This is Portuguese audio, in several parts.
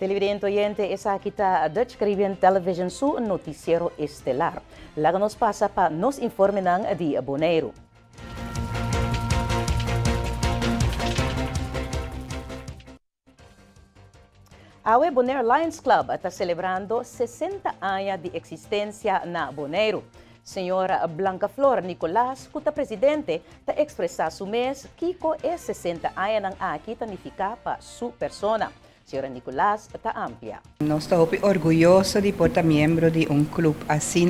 Televidente oyente, esa kita Dutch Caribbean Television su noticiero estelar. Laga nos pasa pa nos informe ng di Bonaire. Awe Bonaire Lions Club está celebrando 60 anos de existência na Bonaire. Senhora Blanca Flor Nicolás, kuta presidente, ta expressa su mes kiko é 60 anos ng aqui tanifica pa su persona. Senhora Nicolás ta amplia. Nós estamos orgulhosos de ser membro de clube assim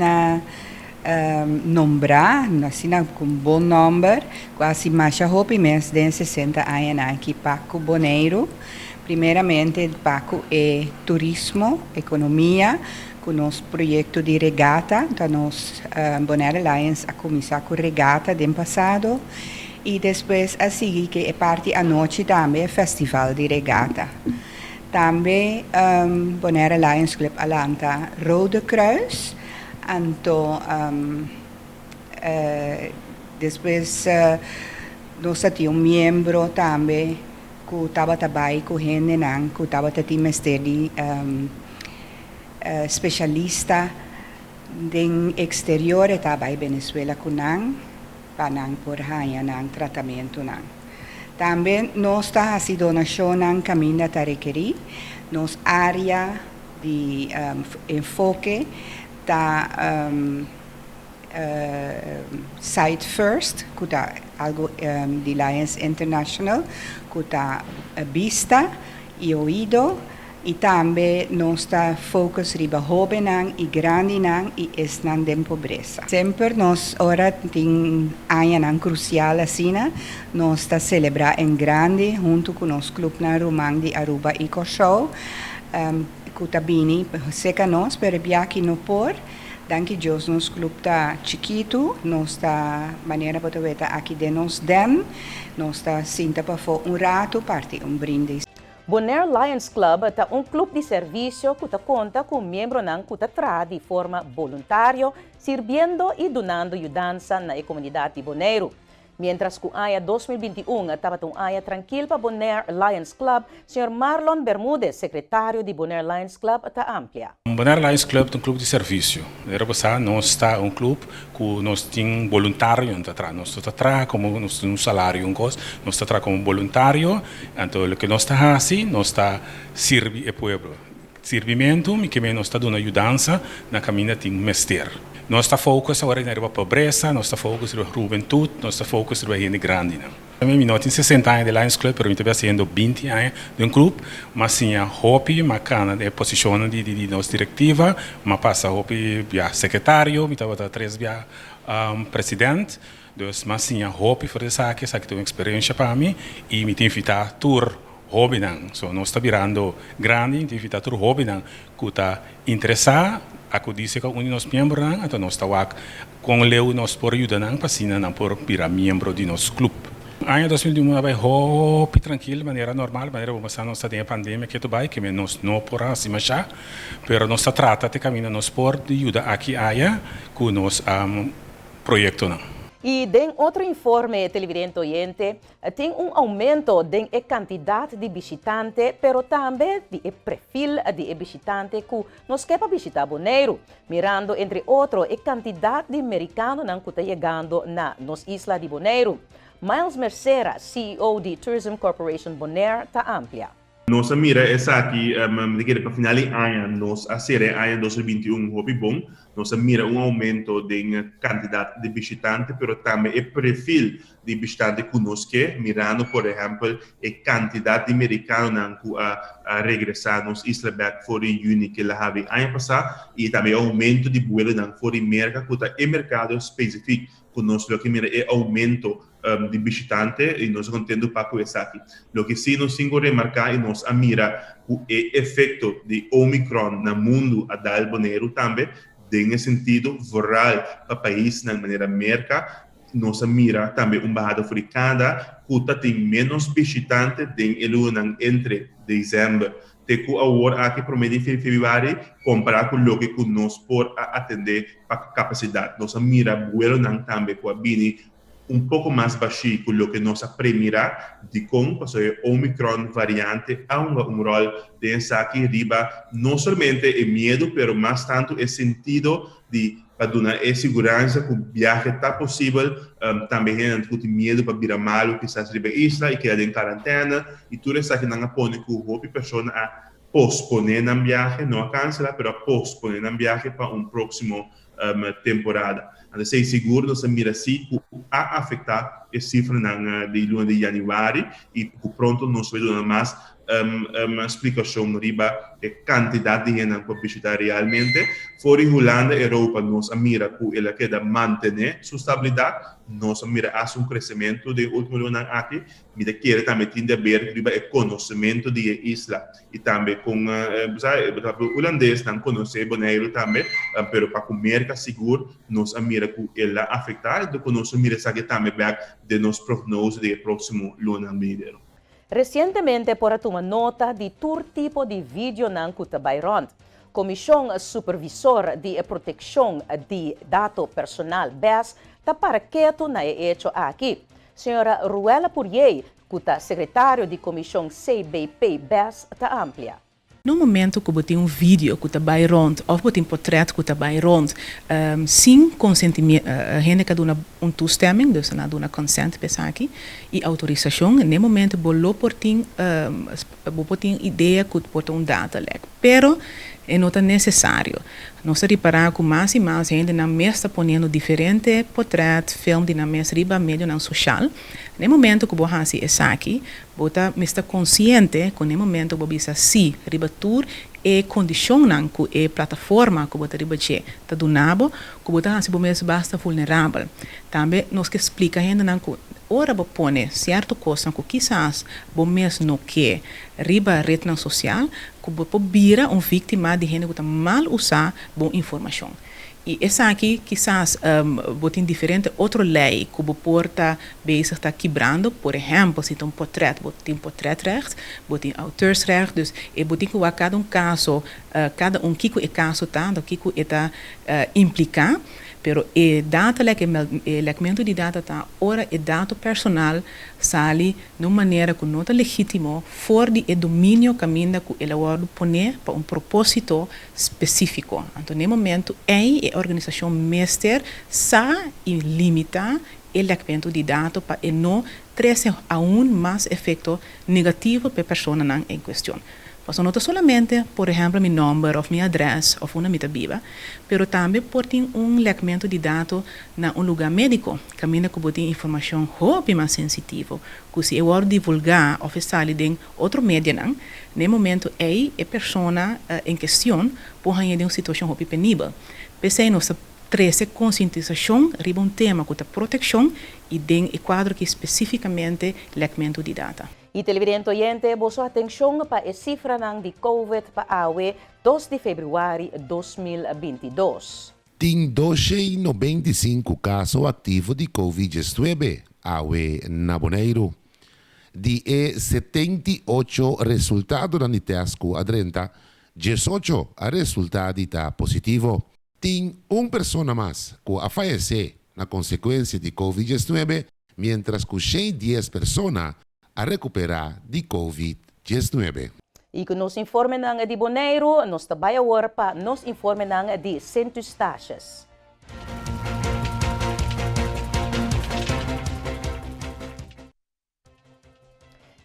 nombrar, assim com bom número, quase mais hopi mês de 60 anos aqui Paco Bonaire. Primeiramente, Paco é turismo, economia, com nosso projeto de regata, então nós, Bonaire Lions, a começar com regata do ano passado, e depois a seguir, que é parte à noite também, festival de regata. Também, Bonaire Lions Club alanta Rode Kruis, então, depois, nós temos membro também, que estava também com gente que estava também de especialista em exterior também Venezuela com nang panang por hanya nang tratamento nang. Também nós está assim donação nang caminho tá requerir nos área de enfoque tá Site First, que tá algo de Lions International, que tá vista e ouvido, e também nós está focus riba jovem e grande e esnan de pobreza. Sempre nós ora tem ano crucial assim, nós está celebrar em grande junto com nosso clube na Romang de Aruba Eco Show, que tá bini seca nós para aqui no por. Danke Deus, nosso clube está chiquito, nós está maneira para ver aqui de nós dem, nós está sinta para for rato parte brinde. Bonaire Lions Club é clube de serviço que conta com membros que tra de forma voluntária, servindo e donando ajudança na comunidade de Bonaire. Mientras que o ano 2021 estava um ano tranquilo para Bonaire Lions Club, Sr. Marlon Bermúdez, secretário de Bonaire Lions Club, está amplia. Bonaire Lions Club é clube de serviço. Nós está clube que nós temos voluntário, nós está como nós temos salário, nós está como voluntário, então o que nós está assim, nós está servir o povo. Servimento, que nós está dando ajudança na caminho de mestre. Nós está focus agora na pobreza, nós está focus na juventude, nós está focus na gente grande. Eu não tenho 60 anos de Lions Club, mas eu estou fazendo 20 anos de clube, mas sim a hobby, macana de posição de nossa diretiva, mas passa hobby via secretário, eu estava 3 via presidente, mas sim a hobby para essa que tem uma experiência para mim e me tem invitar tour hobby não, so nós está virando grande, tem invitar tour hobby não, que está interessado. Ako disse que um de nós membros, então nós estamos com o leu nós por ajuda para cima por virar membro de nosso clube. Ano 2021 vai hopi tranquilo, maneira normal, maneira como nós está a pandemia que tu vai, que nós não por acima já, pero nós está trata de caminho nós por de ajuda aqui aia com nós projeto não. E em outro informe, televidente oyente, tem aumento da quantidade de visitantes, pero também de perfil de visitante que nos quer visitar Bonaire, mirando, entre outros, a quantidade de americanos que estão chegando na nossa isla de Bonaire. Miles Mercera, CEO de Tourism Corporation Bonaire, está amplia. Nossa mira essa aqui, para final de ano, nós a série ano 2021 hobby bom, nós mira aumento de quantidade de visitantes, pero também o perfil de visitantes conosco, mirando, por exemplo, a quantidade de americanos que a regressar nos Isla Back for the Uni que lá havia ano passado, e também aumento de vuelo na for the mercado, que é mercado específico conosco, que mira é aumento de visitante e nós contendo para começar aqui. O que sim nós temos que remarcar e nós mira o efeito de Omicron no mundo a dar Bonaire também, em sentido viral para o país na maneira merca, nós mira também embajada africana que tem menos visitantes entre dezembro. Tem que agora aqui prometem em fevereiro comparar com o que nós por atender para capacidade. Nós mira vuelo também com a bini un poco más baixo que lo que nos apremira de con pues, Omicron variante a un rol de aquí arriba, no solamente el miedo, pero más tanto el sentido de para dar segurança que o viagem está possível, também tem muito medo para vir a malo, quizás ir para a isla e quedar em quarentena, e tudo isso que não pode que o pessoa a posponer a viagem, não a cancelar, mas a posponer a viagem para próximo temporada. Então, sei seguro, nós mira se a afetar a cifra de luna de januário e que pronto nós vamos mais uma explicação riba a quantidade de gente que visitar realmente. Fora Holanda e Europa, nós mira que ela quer manter sua estabilidade, nós mira um crescimento de último ano aqui, mas quer também ter a ver riba o conhecimento da isla e também com o holandês não conhece Bonaire também, mas para comer que seguro, nós mira que ela afetar, então nós mira que também de nos prognose de próximo ano meio. Recentemente, por uma nota de todo tipo de vídeo ng Kutabayron, Comissão Supervisor de Proteção de Dados Personal, BES, está para quieto na hecho aqui. Senhora Ruela Purier, Kuta Secretário de Comissão CBP, BES, está amplia. No momento que você tem um vídeo que está bem rond, ou você tem um portrait que está bem rond, sem consentimento, a gente que dá uma toestemming, dus na dá consent para aqui, e autorização, no momento você tem ideia que você um data lek, pero não é necessário. Nós reparar que mais e mais gente na mesa está ponendo diferente portrait, filme de na mesa riba meio na social. No momento que você faz aqui, você está consciente que no momento que você se riba tour e condicionam que a plataforma que você riba che está donando, que você basta vulnerável. Também nós que explica ainda que ora você põe certo coisa que quizás você não quer riba rede social, que você vira vítima de gente que está mal usar boa informação. E essa aqui, quizás, tem diferente outra lei que o porta bezig está quebrando. Por exemplo, se tem um portrait, tem portretrecht, tem auteursrecht. Dus, tem que a cada caso, cada que é caso está, o que está implicar. Pero o data, o lecimento de data está, ora o dado personal sale de uma maneira que não é legítimo, fora do domínio caminho que ele vai pôr para um propósito específico. Então, no momento, a organização mestre sabe limitar o lecimento de data para não trazer mais efeito negativo para a pessoa em questão. Posso não solamente, por exemplo, meu nome ou minha adresse ou uma mita viva, mas também por ter lecimento de dados na lugar médico, caminho que pode ter informação muito mais sensitiva, que se eu divulgar ou fazer em outro médio, no momento a pessoa em questão pode ter uma situação muito penível. Pensei nossa trazer conscientização riba tema que é proteção e tem o quadro que especificamente lecimento de dados. E televidente oyente, boa atenção para a cifra de COVID para AWE 2 de fevereiro de 2022. Tem 295 casos ativos de Covid-19 AWE na Bonaire. De 78 resultados no teste a 30, 18 resultados está positivo. Tem uma pessoa mais que a falecer na consequência de Covid-19, mientras que 10 pessoas a recuperar de Covid-19. E que nos informe de Bonaire, nos trabalha agora para nos informe de Centros Taxas.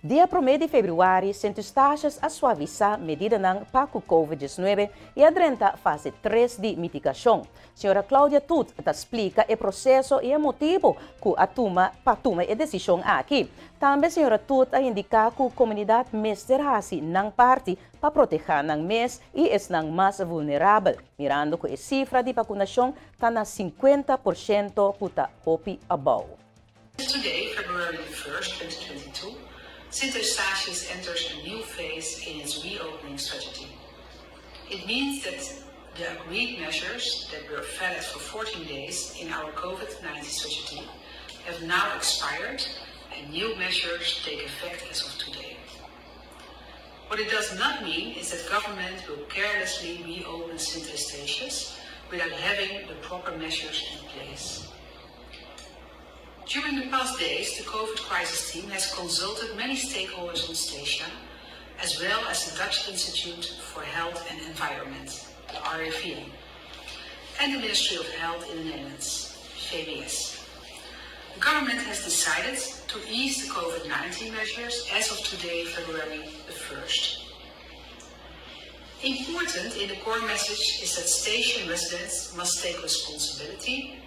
Dia 1 de fevereiro, Centros Taxas a suavizar medida para o Covid-19 e adrenta fase 3 de mitigação. Senhora Cláudia Tut explica o processo e o motivo que a toma a decisão aqui. Também a senhora Tut a indicar que a comunidade mesterasi não parte para proteger o mês e é mais vulnerável, mirando que a cifra de vacunação está na 50% para hopi above. Today, February 1st, 2022, Centros Taxas enters a new phase in its reopening strategy. It means that the agreed measures that were valid for 14 days in our COVID-19 strategy have now expired and new measures take effect as of today. What it does not mean is that government will carelessly reopen Centros Taxas without having the proper measures in place. During the past days, the COVID crisis team has consulted many stakeholders on Statia, as well as the Dutch Institute for Health and Environment, the RIVM, and the Ministry of Health in the Netherlands, VBS. The government has decided to ease the COVID-19 measures as of today, February the 1st. Important in the core message is that station residents must take responsibility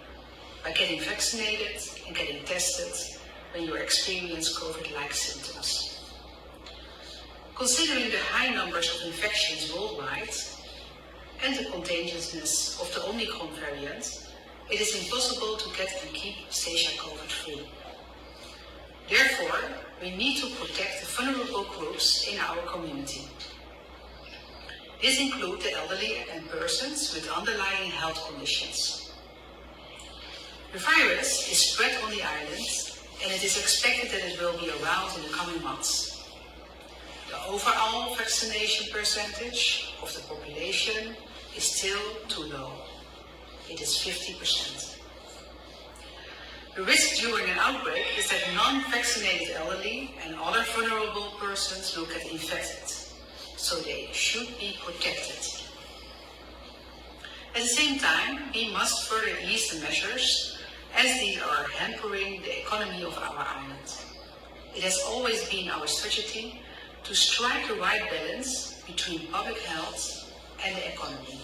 by getting vaccinated and getting tested when you experience COVID-like symptoms. Considering the high numbers of infections worldwide and the contagiousness of the Omicron variant, it is impossible to get and keep Statia COVID-free. Therefore, we need to protect the vulnerable groups in our community. This includes the elderly and persons with underlying health conditions. The virus is spread on the island, and it is expected that it will be around in the coming months. The overall vaccination percentage of the population is still too low. It is 50%. The risk during an outbreak is that non-vaccinated elderly and other vulnerable persons will get infected, so they should be protected. At the same time, we must further ease the measures as they are hampering the economy of our island. It has always been our strategy to strike the right balance between public health and the economy.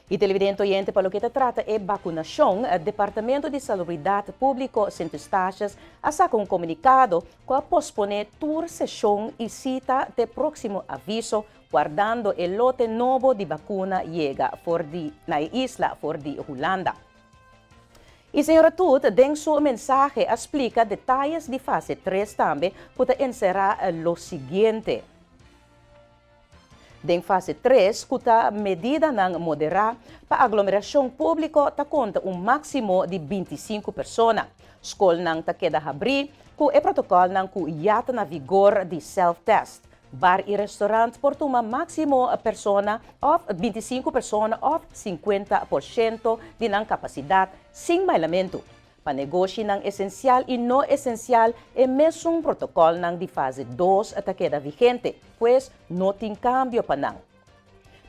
E televidente oyente para lo que trata é vacunação, o Departamento de Salubridade Público Centro Estachas saca um comunicado que posponer toda sessão e cita de próximo aviso, guardando o lote novo de vacuna chega na isla for de Holanda. E senhora Tut, em sua mensagem, explica detalhes de fase 3 também, para encerrar o seguinte. Em fase 3, a medida não moderar para aglomeração pública conta máximo de 25 pessoas. Escola não queda abrir, com o protocolo não já está na vigor de self-test. Bar e restaurante por uma máximo persona of 25 pessoas ou 50% de capacidade sem bailamento. Para negócio não essencial e não essencial é mesmo protocolo de fase 2 até queda vigente, pois não tem cambio para não.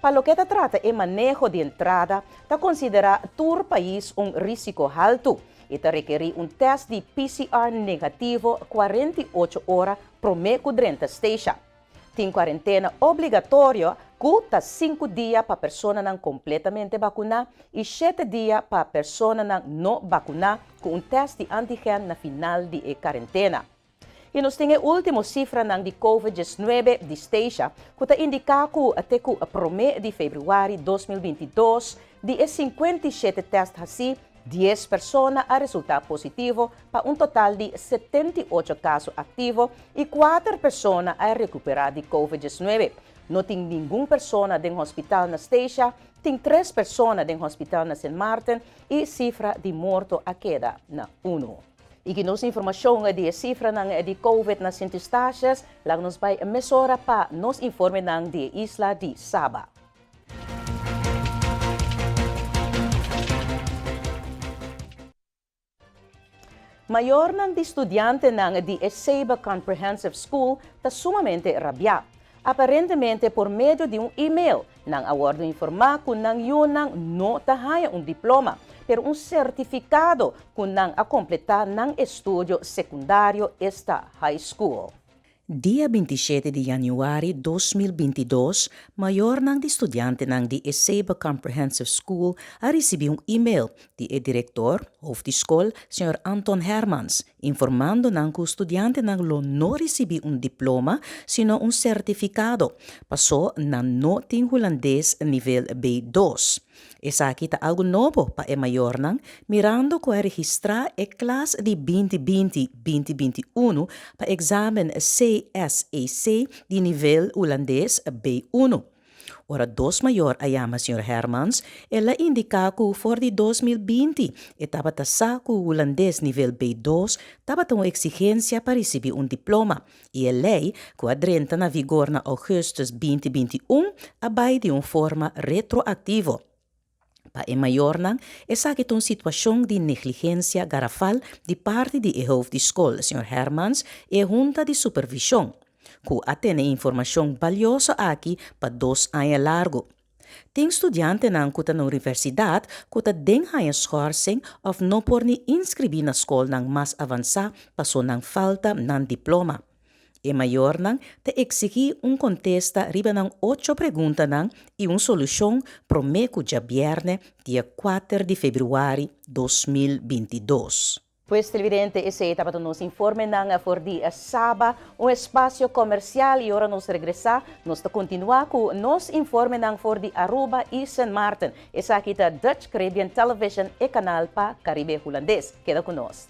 Para o que trata é manejo de entrada, considera todo país risco alto e requer teste de PCR negativo 48 horas por mês durante a station. Tem quarentena obrigatória, que 5 dias para a pessoa não completamente vacunada e 7 dias para a pessoa não vacunada com teste de antígeno na final de quarentena. E nós temos a última cifra de COVID-19 de Statia, que indica que até o mês de fevereiro de 2022, de 57 testes assim, 10 pessoas a resultado positivo para total de 78 casos ativos e 4 pessoas a recuperar de COVID-19. Não tem nenhuma pessoa no hospital na Statia, tem 3 pessoas no hospital na St. Martin e cifra de morto a queda na 1. E que nos informação de cifra de COVID na St. Eustatius, lá nos vai mesura para nos informe de Isla de Saba. Maior de estudante de Eseba Comprehensive School está sumamente rabiado. Aparentemente por meio de e-mail, nang awardo informar que yun não tahaya diploma, pero certificado que a completar estudo secundário esta high school. Dia 27 de januari 2022, maior de estudante de Eseba Comprehensive School a receber e-mail de diretor of the school, Sr. Anton Hermans, informando que o estudante não recebeu diploma, sino certificado. Passou na não tem holandês nível B2. Essa aqui está algo novo para o maior, mirando que registrar a classe de 2020-2021 para o exame CSAC de nível holandês B1. Ora, dos maior a chama Sr. Hermans, ela indica que for de 2020 estava com o holandês nível B2 estava uma exigência para receber diploma e a lei que adrenta na vigor na agosto 2021 abai de forma retroativa. Pa e maior nang, esa kitong sitwasyon di negligencia garrafal di parte di hoofd di school, Sr. Hermans, e junta di supervisyon, ku atene informasyon valioso aki pa 2 años largo. Ting estudyante ng kuta ng universidad, kuta ding haya schorsing of no por ni inscribi na school ng mas avansa paso ng falta ng diploma. E mayor nang te exigi un contesta riba ng 8 pregunta nang y un solusyon promeco ja bierne dia 4 de Februari 2022. Pues, televidente, ese etapa nos informe ng for di Saba, un espacio comercial y ahora nos regresa, nos continua con nos informe ng for di Aruba y St. Martin. Esa kita Dutch Caribbean Television e canal pa Caribe Holandés. Queda con nos.